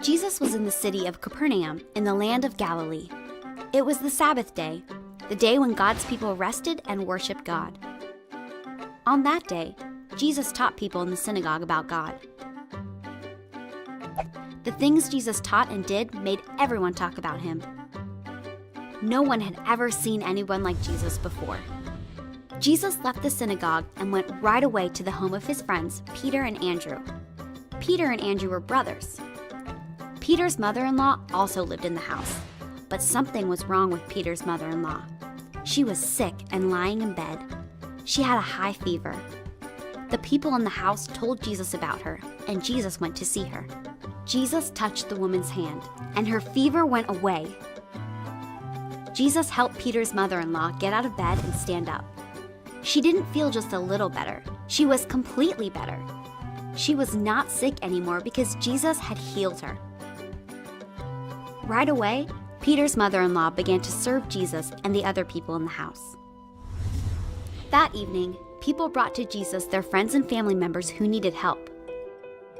Jesus was in the city of Capernaum in the land of Galilee. It was the Sabbath day, the day when God's people rested and worshiped God. On that day, Jesus taught people in the synagogue about God. The things Jesus taught and did made everyone talk about him. No one had ever seen anyone like Jesus before. Jesus left the synagogue and went right away to the home of his friends, Peter and Andrew. Peter and Andrew were brothers. Peter's mother-in-law also lived in the house, but something was wrong with Peter's mother-in-law. She was sick and lying in bed. She had a high fever. The people in the house told Jesus about her, and Jesus went to see her. Jesus touched the woman's hand, and her fever went away. Jesus helped Peter's mother-in-law get out of bed and stand up. She didn't feel just a little better. She was completely better. She was not sick anymore because Jesus had healed her. Right away, Peter's mother-in-law began to serve Jesus and the other people in the house. That evening, people brought to Jesus their friends and family members who needed help.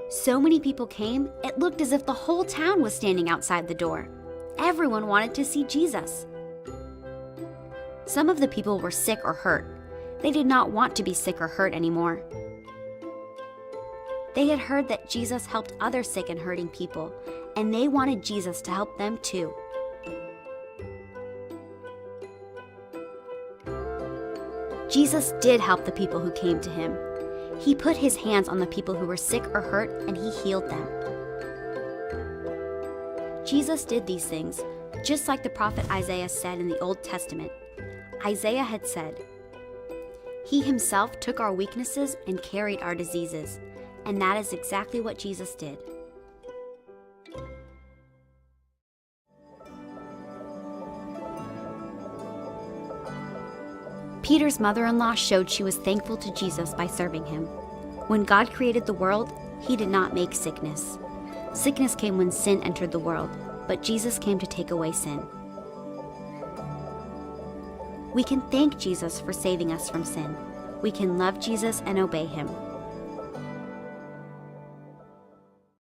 So many people came, it looked as if the whole town was standing outside the door. Everyone wanted to see Jesus. Some of the people were sick or hurt. They did not want to be sick or hurt anymore. They had heard that Jesus helped other sick and hurting people, and they wanted Jesus to help them too. Jesus did help the people who came to him. He put his hands on the people who were sick or hurt, and he healed them. Jesus did these things, just like the prophet Isaiah said in the Old Testament. Isaiah had said, "He himself took our weaknesses and carried our diseases," and that is exactly what Jesus did. Peter's mother-in-law showed she was thankful to Jesus by serving him. When God created the world, he did not make sickness. Sickness came when sin entered the world, but Jesus came to take away sin. We can thank Jesus for saving us from sin. We can love Jesus and obey him.